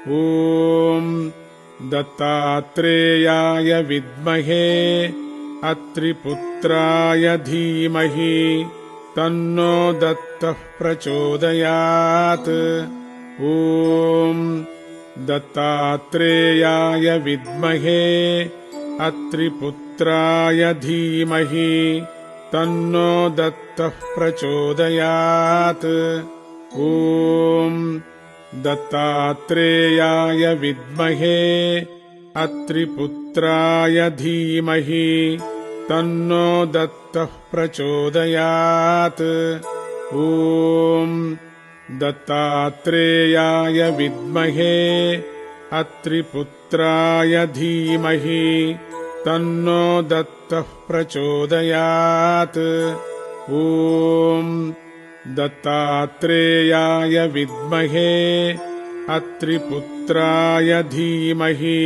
ॐ दत्तात्रेयाय विद्महे अत्रिपुत्राय धीमहि तन्नो दत्तः प्रचोदयात्। ॐ दत्तात्रेयाय विद्महे अत्रिपुत्राय धीमहि तन्नो दत्तः प्रचोदयात्। ॐ दत्तात्रेयाय विद्महे अत्रिपुत्राय धीमहि तन्नो दत्तः प्रचोदयात्। ॐ दत्तात्रेयाय विद्महे अत्रिपुत्राय धीमहि तन्नो दत्तः प्रचोदयात्। ॐ दत्तात्रेयाय विद्महे अत्रिपुत्राय धीमहि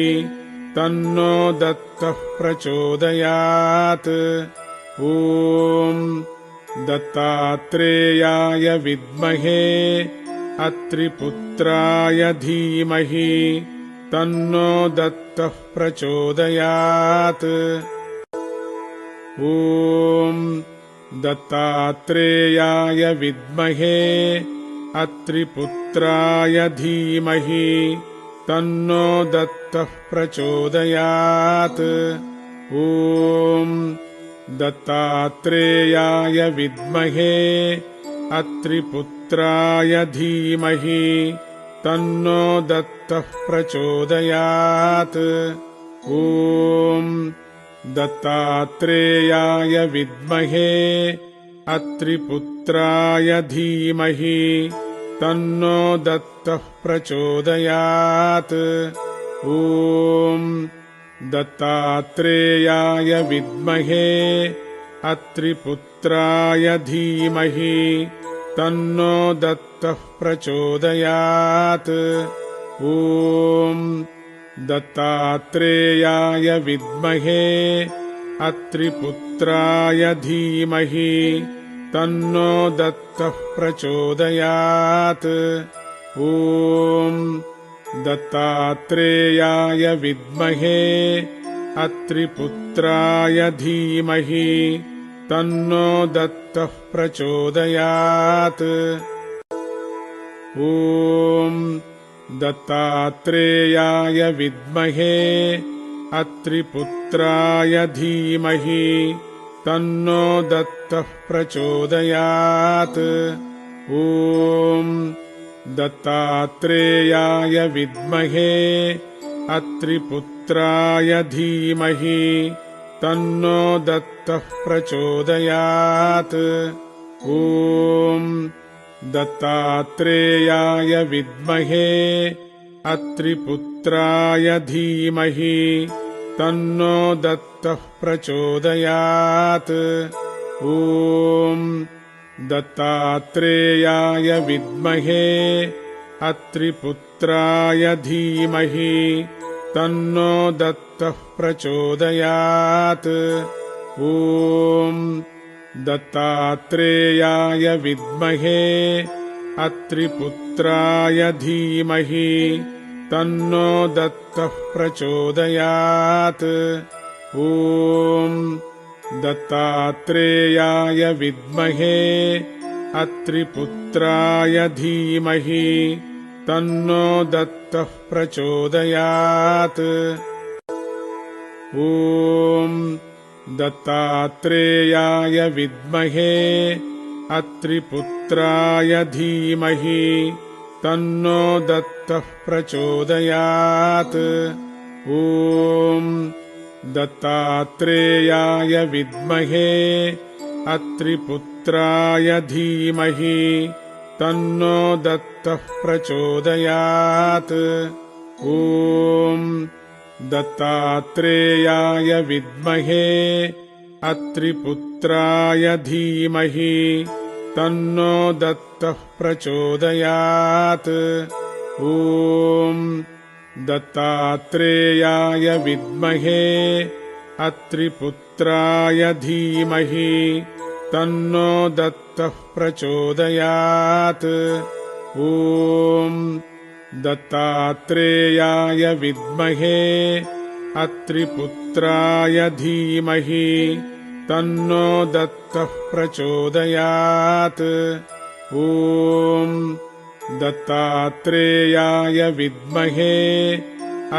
तन्नो दत्तः प्रचोदयात्। ॐ दत्तात्रेयाय विद्महे अत्रिपुत्राय धीमहि तन्नो दत्तः प्रचोदयात्। ॐ दत्तात्रेयाय विद्महे अत्रिपुत्राय धीमहि तन्नो दत्तः प्रचोदयात्। ॐ दत्तात्रेयाय विद्महे अत्रिपुत्राय धीमहि तन्नो दत्तः प्रचोदयात्। ॐ दत्तात्रेयाय विद्महे अत्रिपुत्राय धीमहि तन्नो दत्तः प्रचोदयात्। ॐ दत्तात्रेयाय विद्महे अत्रिपुत्राय धीमहि तन्नो दत्तः प्रचोदयात्। ॐ दत्तात्रेयाय विद्महे अत्रिपुत्राय धीमहि तन्नो दत्तः प्रचोदयात्। ॐ दत्तात्रेयाय विद्महे अत्रिपुत्राय धीमहि तन्नो दत्तः प्रचोदयात्। ॐ दत्तात्रेयाय विद्महे अत्रिपुत्राय धीमहि तन्नो दत्तः प्रचोदयात्। ॐ दत्तात्रेयाय विद्महे अत्रिपुत्राय धीमहि तन्नो दत्तः प्रचोदयात्। ॐ दत्तात्रेयाय विद्महे अत्रिपुत्राय धीमहि तन्नो दत्तः प्रचोदयात्। ॐ दत्तात्रेयाय विद्महे अत्रिपुत्राय धीमहि तन्नो दत्तः प्रचोदयात्। ॐ दत्तात्रेयाय विद्महे अत्रिपुत्राय धीमहि तन्नो दत्तः प्रचोदयात्। ॐ दत्तात्रेयाय विद्महे अत्रिपुत्राय धीमहि तन्नो दत्तः प्रचोदयात्। ॐ दत्तात्रेयाय विद्महे अत्रिपुत्राय धीमहि तन्नो दत्तः प्रचोदयात्। ॐ दत्तात्रेयाय विद्महे अत्रिपुत्राय धीमहि तन्नो दत्तः प्रचोदयात्। ॐ दत्तात्रेयाय विद्महे अत्रिपुत्राय धीमहि तन्नो दत्तः प्रचोदयात्। ॐ दत्तात्रेयाय विद्महे अत्रिपुत्राय धीमहि तन्नो दत्तः प्रचोदयात्। ॐ दत्तात्रेयाय विद्महे अत्रिपुत्राय धीमहि तन्नो दत्तः प्रचोदयात्। ॐ दत्तात्रेयाय विद्महे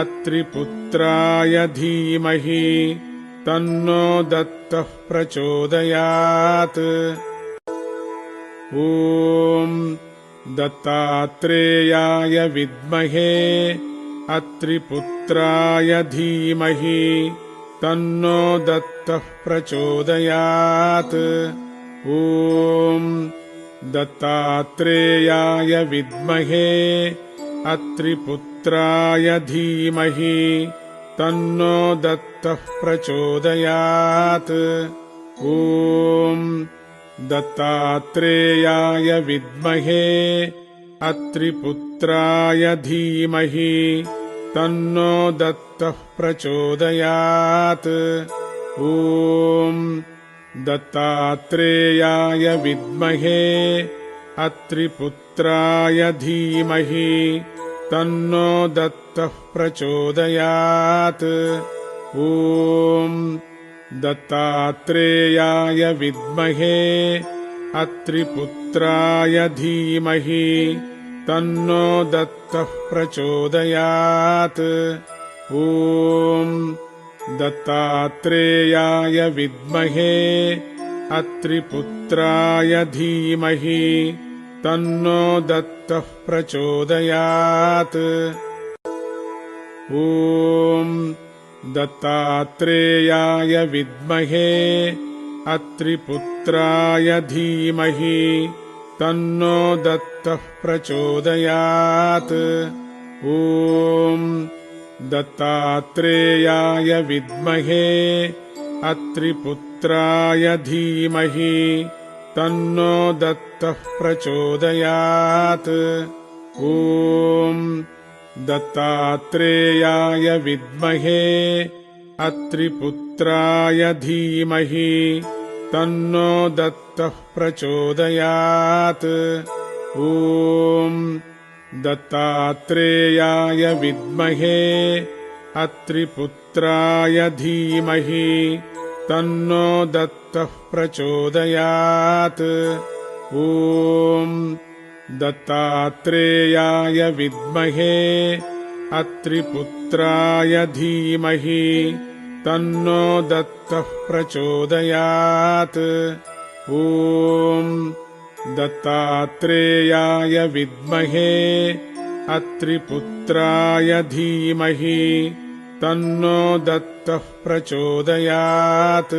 अत्रिपुत्राय धीमहि तन्नो दत्तः प्रचोदयात्। ॐ दत्तात्रेयाय विद्महे अत्रिपुत्राय धीमहि तन्नो दत्तः प्रचोदयात्। ॐ दत्तात्रेयाय विद्महे अत्रिपुत्राय धीमहि तन्नो दत्तः प्रचोदयात्। ॐ दत्तात्रेयाय विद्महे अत्रिपुत्राय धीमहि तन्नो दत्तः प्रचोदयात्। ॐ दत्तात्रेयाय विद्महे अत्रिपुत्राय धीमहि तन्नो दत्तः प्रचोदयात्। ॐ दत्तात्रेयाय विद्महे अत्रिपुत्राय धीमहि तन्नो दत्तः प्रचोदयात्। ॐ दत्तात्रेयाय विद्महे अत्रिपुत्राय धीमहि तन्नो दत्तः प्रचोदयात्। ॐ दत्तात्रेयाय विद्महे अत्रिपुत्राय धीमहि तन्नो दत्तः प्रचोदयात्। ॐ दत्तात्रेयाय विद्महे अत्रिपुत्राय धीमहि तन्नो दत्तः प्रचोदयात्। ॐ दत्तात्रेयाय विद्महे अत्रिपुत्राय धीमहि तन्नो दत्तः प्रचोदयात्। ॐ दत्तात्रेयाय विद्महे अत्रिपुत्राय धीमहि तन्नो दत्तः प्रचोदयात्। ॐ दत्तात्रेयाय विद्महे अत्रिपुत्राय धीमहि तन्नो दत्तः प्रचोदयात्। ॐ दत्तात्रेयाय विद्महे अत्रिपुत्राय धीमहि तन्नो दत्तः प्रचोदयात्।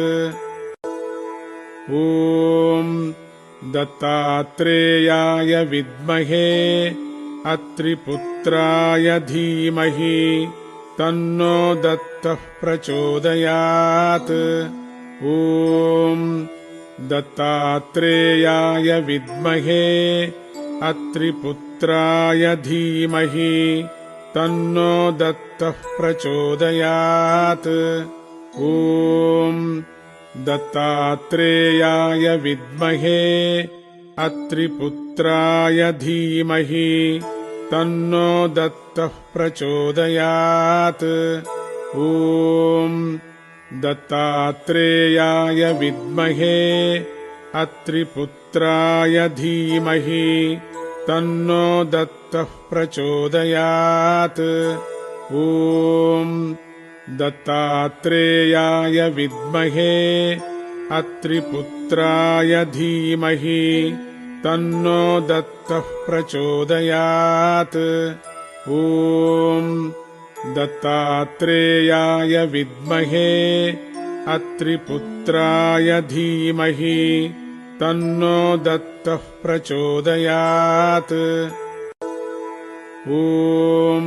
ॐ दत्तात्रेयाय विद्महे अत्रिपुत्राय धीमहि तन्नो दत्तः प्रचोदयात्। ॐ दत्तात्रेयाय विद्महे अत्रिपुत्राय धीमहि तन्नो दत्तः प्रचोदयात्। ॐ दत्तात्रेयाय विद्महे अत्रिपुत्राय धीमहि तन्नो दत्तः प्रचोदयात्। ॐ दत्तात्रेयाय विद्महे अत्रिपुत्राय धीमहि तन्नो दत्तः प्रचोदयात्। ॐ दत्तात्रेयाय विद्महे अत्रिपुत्राय धीमहि तन्नो दत्तः प्रचोदयात्। ॐ दत्तात्रेयाय विद्महे अत्रिपुत्राय धीमहि तन्नो दत्तः प्रचोदयात्। ॐ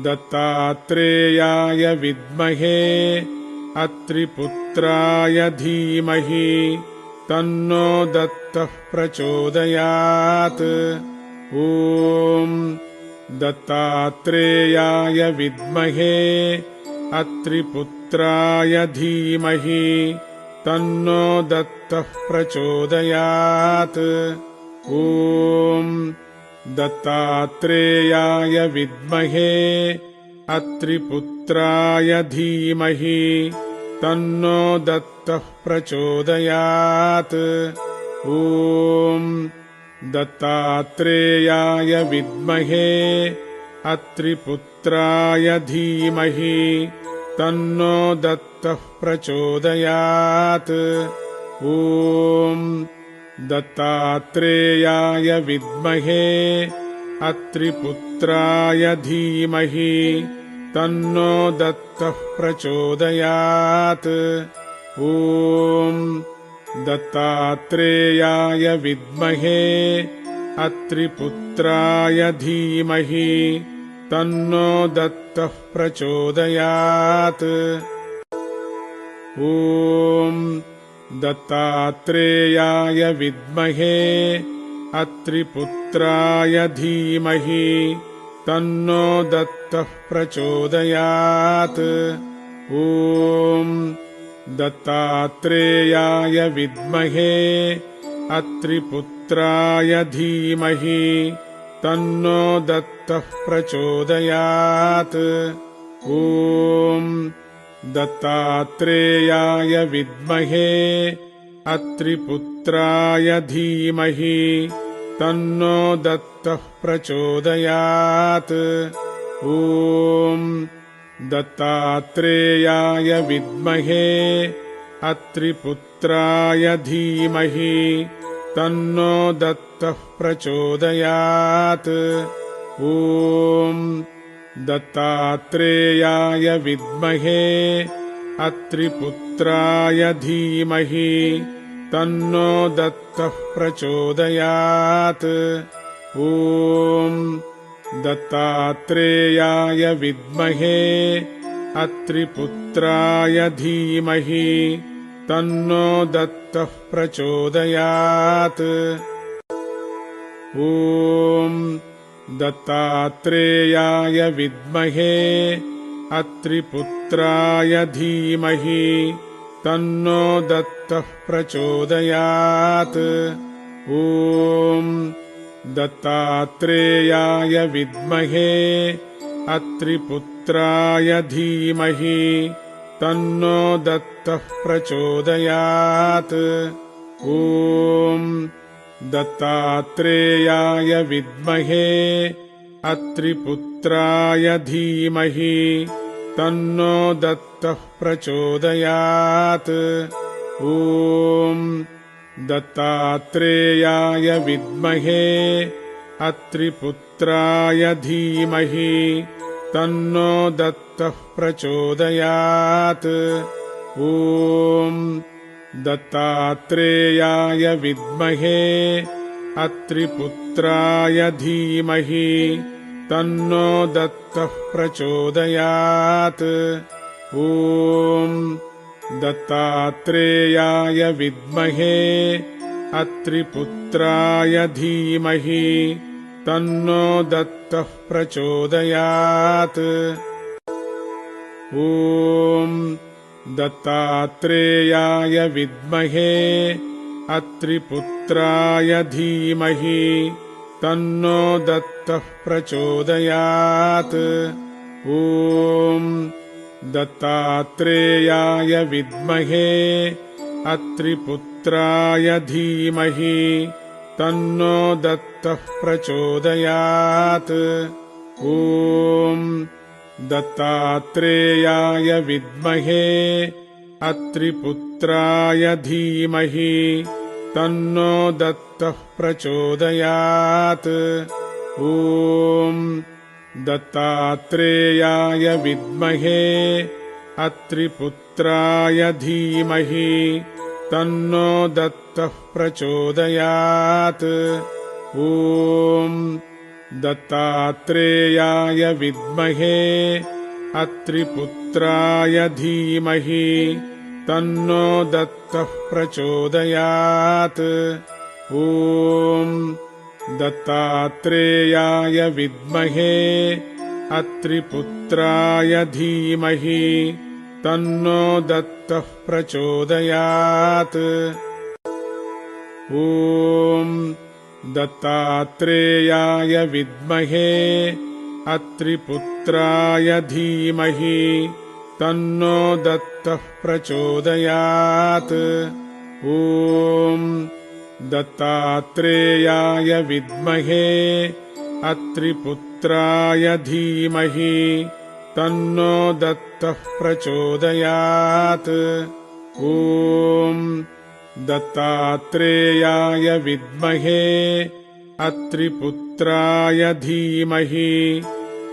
दत्तात्रेयाय विद्महे अत्रिपुत्राय धीमहि तन्नो दत्तः प्रचोदयात्। ॐ दत्तात्रेयाय विद्महे अत्रिपुत्राय धीमहि तन्नो दत्तः प्रचोदयात्। ॐ दत्तात्रेयाय विद्महे अत्रिपुत्राय धीमहि तन्नो दत्तः प्रचोदयात्। ॐ दत्तात्रेयाय विद्महे अत्रिपुत्राय धीमहि तन्नो दत्तः प्रचोदयात्। ॐ दत्तात्रेयाय विद्महे अत्रिपुत्राय धीमहि तन्नो दत्तः प्रचोदयात्। ॐ दत्तात्रेयाय विद्महे अत्रिपुत्राय धीमहि तन्नो दत्तः प्रचोदयात्। ॐ दत्तात्रेयाय विद्महे अत्रिपुत्राय धीमहि तन्नो दत्तः प्रचोदयात्। ॐ दत्तात्रेयाय विद्महे अत्रिपुत्राय धीमहि तन्नो दत्तः प्रचोदयात्। ॐ दत्तात्रेयाय विद्महे अत्रिपुत्राय धीमहि तन्नो दत्तः प्रचोदयात्। ॐ दत्तात्रेयाय विद्महे अत्रिपुत्राय धीमहि तन्नो दत्तः प्रचोदयात्। ॐ दत्तात्रेयाय विद्महे अत्रिपुत्राय धीमहि तन्नो दत्तः प्रचोदयात्। ॐ दत्तात्रेयाय विद्महे अत्रिपुत्राय धीमहि तन्नो दत्तः प्रचोदयात्। ॐ दत्तात्रेयाय विद्महे अत्रिपुत्राय धीमहि तन्नो दत्तः प्रचोदयात्। ॐ दत्तात्रेयाय विद्महे अत्रिपुत्राय धीमहि तन्नो दत्तः प्रचोदयात्। ॐ दत्तात्रेयाय विद्महे अत्रिपुत्राय धीमहि तन्नो दत्तः प्रचोदयात्। ॐ दत्तात्रेयाय विद्महे अत्रिपुत्राय धीमहि तन्नो दत्तः प्रचोदयात्। ॐ दत्तात्रेयाय विद्महे अत्रिपुत्राय धीमहि तन्नो दत्तः प्रचोदयात्। ॐ दत्तात्रेयाय विद्महे अत्रिपुत्राय धीमहि तन्नो दत्तः प्रचोदयात्। ॐ दत्तात्रेयाय विद्महे अत्रिपुत्राय धीमहि तन्नो दत्तः प्रचोदयात्। ॐ दत्तात्रेयाय विद्महे अत्रिपुत्राय धीमहि तन्नो दत्तः प्रचोदयात्। ॐ दत्तात्रेयाय विद्महे अत्रिपुत्राय धीमहि तन्नो दत्तः प्रचोदयात्। ॐ दत्तात्रेयाय विद्महे अत्रिपुत्राय धीमहि तन्नो दत्तः प्रचोदयात्। ॐ दत्तात्रेयाय विद्महे अत्रिपुत्राय धीमहि तन्नो दत्तः प्रचोदयात्। ॐ दत्तात्रेयाय विद्महे अत्रिपुत्राय धीमहि तन्नो दत्तः प्रचोदयात्। ॐ दत्तात्रेयाय विद्महे अत्रिपुत्राय धीमहि तन्नो दत्तः प्रचोदयात्। ॐ दत्तात्रेयाय विद्महे अत्रिपुत्राय धीमहि तन्नो दत्तः प्रचोदयात्। ॐ दत्तात्रेयाय विद्महे अत्रिपुत्राय धीमहि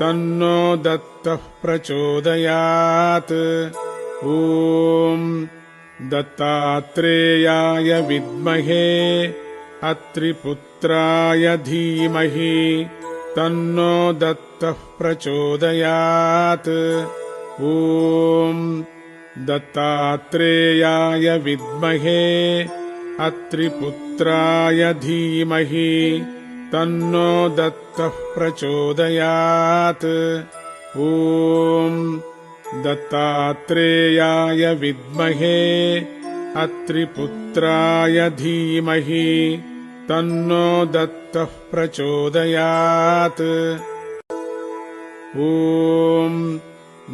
तन्नो दत्तः प्रचोदयात्। ॐ दत्तात्रेयाय विद्महे अत्रिपुत्राय धीमहि तन्नो दत्तः प्रचोदयात्। ॐ दत्तात्रेयाय विद्महे अत्रिपुत्राय धीमहि तन्नो दत्तः प्रचोदयात्। ॐ दत्तात्रेयाय विद्महे अत्रिपुत्राय धीमहि तन्नो दत्तः प्रचोदयात्। ॐ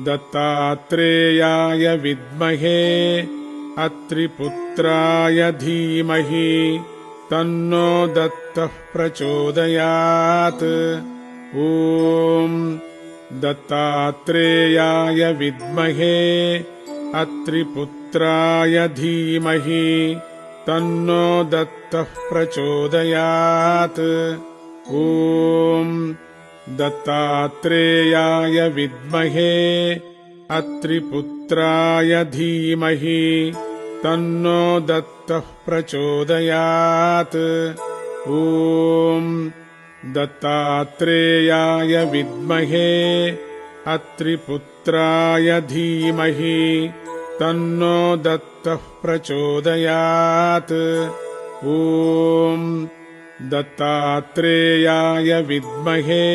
दत्तात्रेयाय विद्महे अत्रिपुत्राय धीमहि तन्नो दत्तः प्रचोदयात्। ॐ दत्तात्रेयाय विद्महे अत्रिपुत्राय धीमहि तन्नो दत्तः प्रचोदयात्। ॐ दत्तात्रेयाय विद्महे अत्रिपुत्राय धीमहि तन्नो दत्तः प्रचोदयात्। ॐ दत्तात्रेयाय विद्महे अत्रिपुत्राय धीमहि तन्नो दत्तः प्रचोदयात्। ॐ दत्तात्रेयाय विद्महे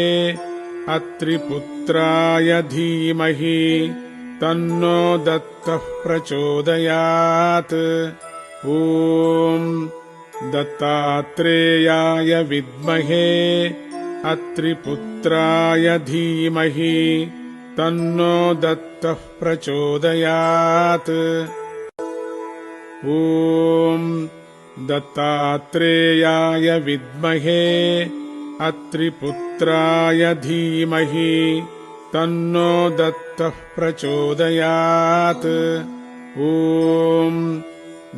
अत्रिपुत्राय धीमहि तन्नो दत्तः प्रचोदयात्। ॐ दत्तात्रेयाय विद्महे अत्रिपुत्राय धीमहि तन्नो दत्तः प्रचोदयात्। ॐ दत्तात्रेयाय विद्महे अत्रिपुत्राय धीमहि तन्नो दत्तः प्रचोदयात्। ॐ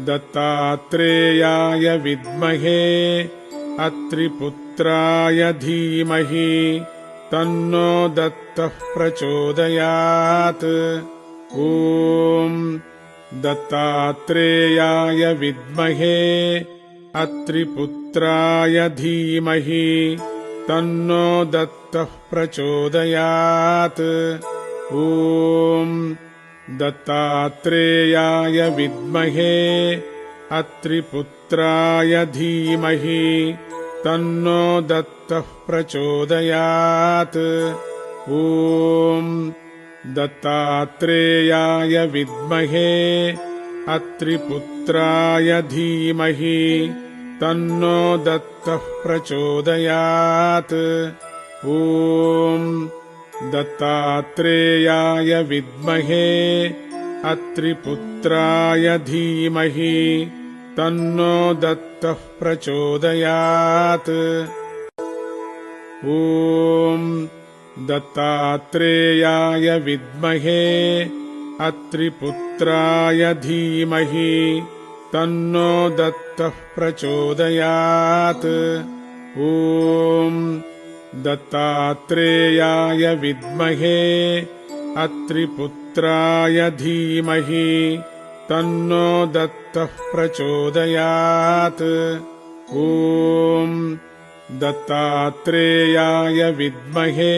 दत्तात्रेयाय विद्महे अत्रिपुत्राय धीमहि तन्नो दत्तः प्रचोदयात्। ॐ दत्तात्रेयाय विद्महे अत्रिपुत्राय धीमहि तन्नो दत्तः प्रचोदयात्। ॐ दत्तात्रेयाय विद्महे अत्रिपुत्राय धीमहि तन्नो दत्तः प्रचोदयात्। ॐ दत्तात्रेयाय विद्महे अत्रिपुत्राय धीमहि तन्नो दत्तः प्रचोदयात्। ॐ दत्तात्रेयाय विद्महे अत्रिपुत्राय धीमहि तन्नो दत्तः प्रचोदयात्। ॐ दत्तात्रेयाय विद्महे अत्रिपुत्राय धीमहि तन्नो दत्तः प्रचोदयात्। ॐ दत्तात्रेयाय विद्महे अत्रिपुत्राय धीमहि तन्नो दत्तः प्रचोदयात्। ॐ दत्तात्रेयाय विद्महे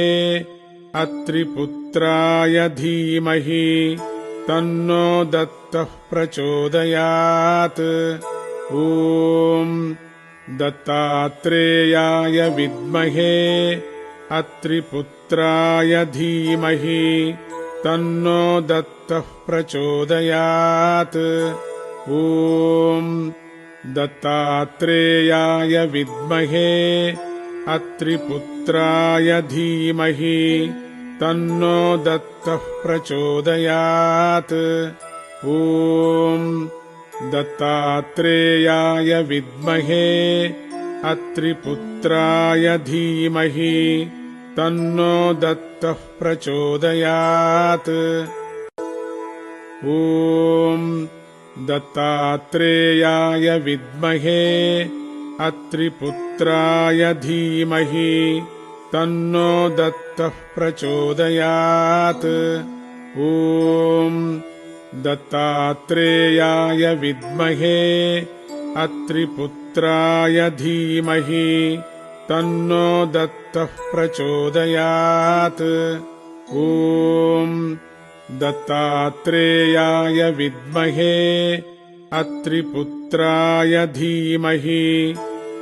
अत्रिपुत्राय धीमहि तन्नो दत्तः प्रचोदयात्। ॐ दत्तात्रेयाय विद्महे अत्रिपुत्राय धीमहि तन्नो दत्तः प्रचोदयात्। ॐ दत्तात्रेयाय विद्महे अत्रिपुत्राय धीमहि तन्नो दत्तः प्रचोदयात्। ॐ दत्तात्रेयाय विद्महे अत्रिपुत्राय धीमहि तन्नो दत्तः प्रचोदयात्। ॐ दत्तात्रेयाय विद्महे अत्रिपुत्राय धीमहि तन्नो दत्तः प्रचोदयात्। ॐ दत्तात्रेयाय विद्महे अत्रिपुत्राय धीमहि तन्नो दत्तः प्रचोदयात्। ॐ दत्तात्रेयाय विद्महे अत्रिपुत्राय धीमहि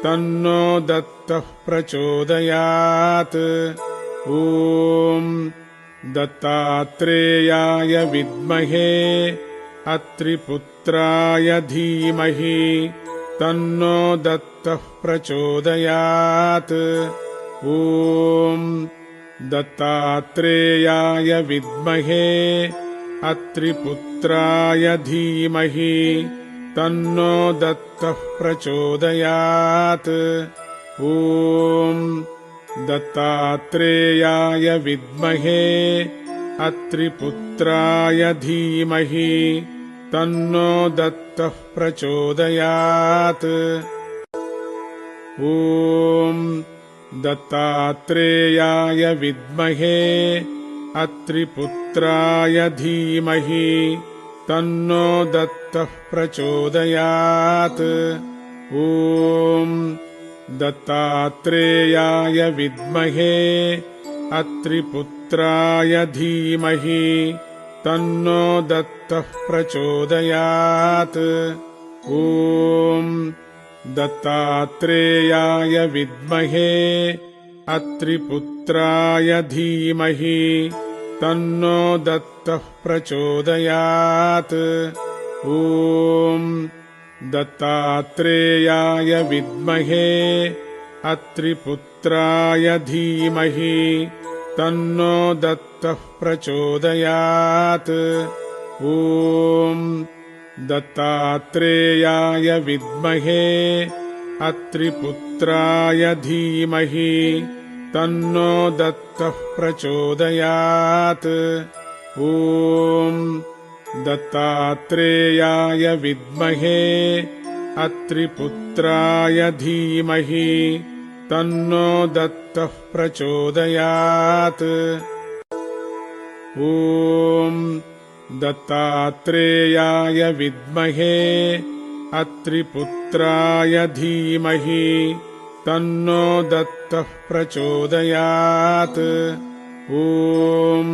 तन्नो दत्तः प्रचोदयात्। ॐ दत्तात्रेयाय विद्महे अत्रिपुत्राय धीमहि तन्नो दत्तः प्रचोदयात्। ॐ दत्तात्रेयाय विद्महे अत्रिपुत्राय धीमहि तन्नो दत्तः प्रचोदयात्। ॐ दत्तात्रेयाय विद्महे अत्रिपुत्राय धीमहि तन्नो दत्तः प्रचोदयात्। ॐ दत्तात्रेयाय विद्महे अत्रिपुत्राय धीमहि तन्नो दत्तः प्रचोदयात्। ॐ दत्तात्रेयाय विद्महे अत्रिपुत्राय धीमहि तन्नो दत्तः प्रचोदयात्। ॐ दत्तात्रेयाय विद्महे अत्रिपुत्राय धीमहि तन्नो दत्तः प्रचोदयात्। ॐ दत्तात्रेयाय विद्महे अत्रिपुत्राय धीमहि तन्नो दत्तः प्रचोदयात्। ॐ दत्तात्रेयाय विद्महे अत्रिपुत्राय धीमहि तन्नो दत्तः प्रचोदयात्। ॐ दत्तात्रेयाय विद्महे अत्रिपुत्राय धीमहि तन्नो दत्तः प्रचोदयात्। ॐ दत्तात्रेयाय विद्महे अत्रिपुत्राय धीमहि तन्नो दत्तः प्रचोदयात्। ॐ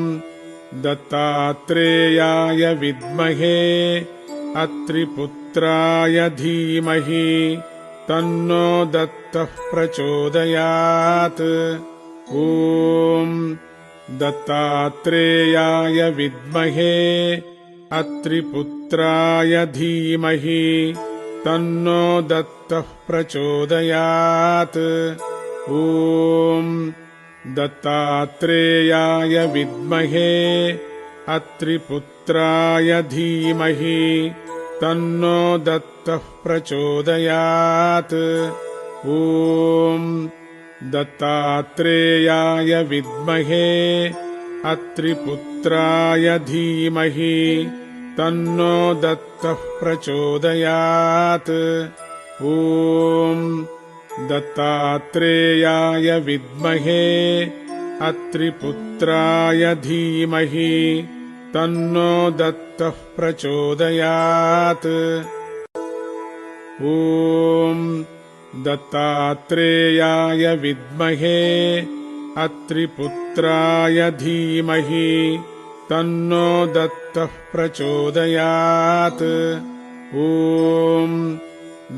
दत्तात्रेयाय विद्महे अत्रिपुत्राय धीमहि तन्नो दत्तः प्रचोदयात्। ॐ दत्तात्रेयाय विद्महे अत्रिपुत्राय धीमहि तन्नो दत्तः प्रचोदयात्। ॐ दत्तात्रेयाय विद्महे अत्रिपुत्राय धीमहि तन्नो दत्तः प्रचोदयात्। ॐ दत्तात्रेयाय विद्महे अत्रिपुत्राय धीमहि तन्नो दत्तः प्रचोदयात्। ॐ दत्तात्रेयाय विद्महे अत्रिपुत्राय धीमहि तन्नो दत्तः प्रचोदयात्। ॐ दत्तात्रेयाय विद्महे अत्रिपुत्राय धीमहि तन्नो दत्तः प्रचोदयात्। ॐ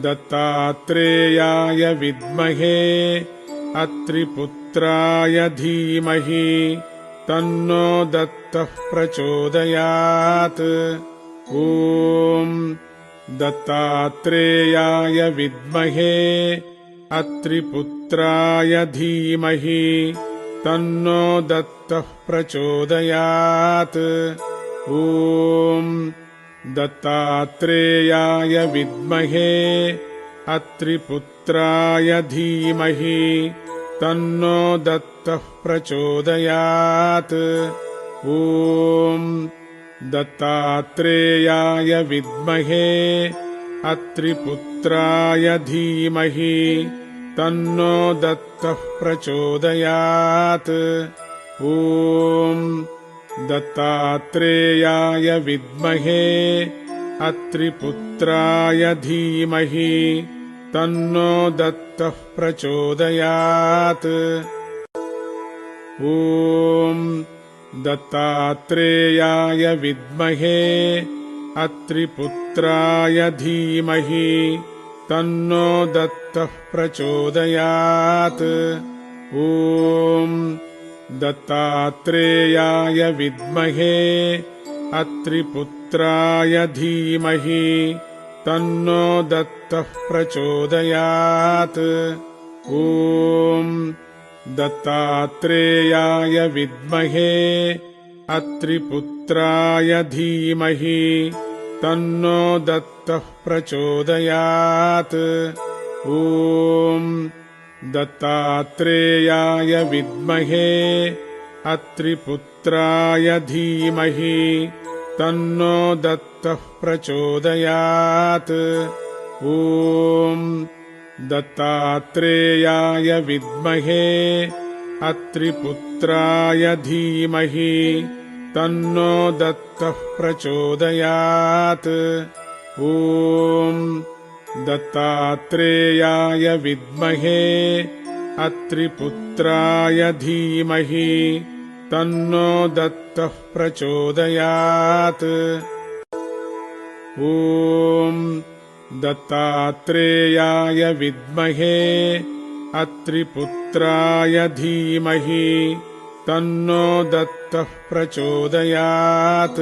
दत्तात्रेयाय विद्महे अत्रिपुत्राय धीमहि तन्नो दत्तः प्रचोदयात्। ॐ दत्तात्रेयाय विद्महे अत्रिपुत्राय धीमहि तन्नो दत्तः प्रचोदयात्। ॐ दत्तात्रेयाय विद्महे अत्रिपुत्राय धीमहि तन्नो दत्तः प्रचोदयात्। ॐ दत्तात्रेयाय विद्महे अत्रिपुत्राय धीमहि तन्नो दत्तः प्रचोदयात्। ॐ दत्तात्रेयाय विद्महे अत्रिपुत्राय धीमहि तन्नो दत्तः प्रचोदयात्। ॐ दत्तात्रेयाय विद्महे अत्रिपुत्राय धीमहि तन्नो दत्तः प्रचोदयात्। ॐ दत्तात्रेयाय विद्महे अत्रिपुत्राय धीमहि तन्नो दत्तः प्रचोदयात्। ॐ दत्तात्रेयाय विद्महे अत्रिपुत्राय धीमहि तन्नो दत्तः प्रचोदयात्। ॐ दत्तात्रेयाय विद्महे अत्रिपुत्राय धीमहि तन्नो दत्तः प्रचोदयात्। ॐ दत्तात्रेयाय विद्महे अत्रिपुत्राय धीमहि तन्नो दत्तः प्रचोदयात्। ॐ दत्तात्रेयाय विद्महे अत्रिपुत्राय धीमहि तन्नो दत्तः प्रचोदयात्। ॐ दत्तात्रेयाय विद्महे अत्रिपुत्राय धीमहि तन्नो दत्तः प्रचोदयात्।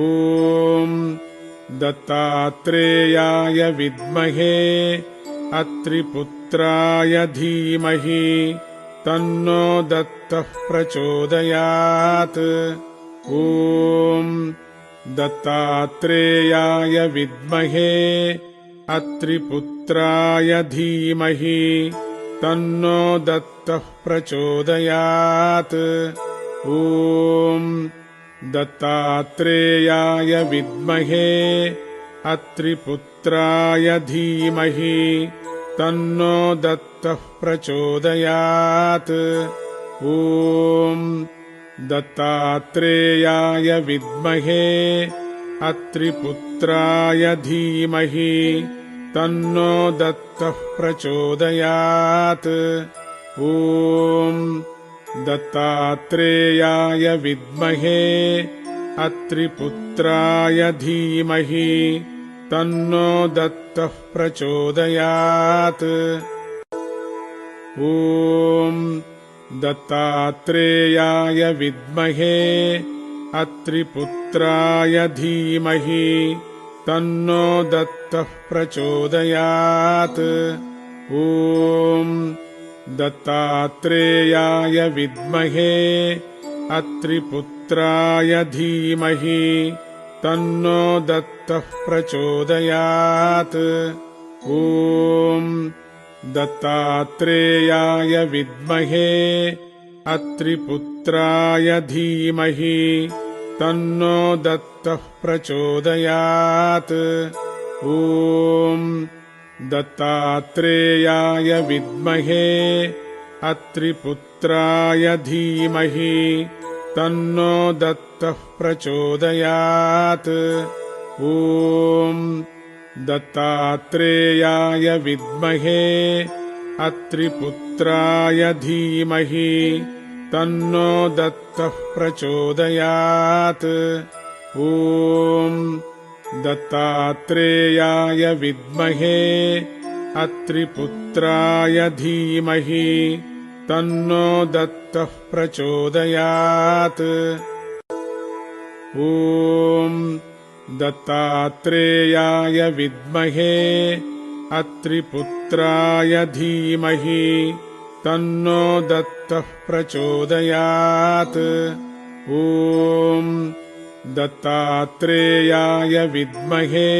ॐ दत्तात्रेयाय विद्महे अत्रिपुत्राय धीमहि तन्नो दत्तः प्रचोदयात्। ॐ दत्तात्रेयाय विद्महे अत्रिपुत्राय धीमहि तन्नो दत्तः प्रचोदयात्। ॐ दत्तात्रेयाय विद्महे अत्रिपुत्राय धीमहि तन्नो दत्तः प्रचोदयात्। ॐ दत्तात्रेयाय विद्महे अत्रिपुत्राय धीमहि तन्नो दत्तः प्रचोदयात्। ॐ दत्तात्रेयाय विद्महे अत्रिपुत्राय धीमहि तन्नो दत्तः प्रचोदयात्। ॐ दत्तात्रेयाय विद्महे अत्रिपुत्राय धीमहि तन्नो दत्तः प्रचोदयात्। ॐ दत्तात्रेयाय विद्महे अत्रिपुत्राय धीमहि तन्नो दत्तः प्रचोदयात्। ॐ दत्तात्रेयाय विद्महे अत्रिपुत्राय धीमहि तन्नो दत्तः प्रचोदयात्। ॐ दत्तात्रेयाय विद्महे अत्रिपुत्राय धीमहि तन्नो दत्तः प्रचोदयात्। ॐ दत्तात्रेयाय विद्महे अत्रिपुत्राय धीमहि तन्नो दत्तः प्रचोदयात्। ॐ दत्तात्रेयाय विद्महे अत्रिपुत्राय धीमहि तन्नो दत्तः प्रचोदयात्। ॐ दत्तात्रेयाय विद्महे अत्रिपुत्राय धीमहि तन्नो दत्तः प्रचोदयात्। ॐ दत्तात्रेयाय विद्महे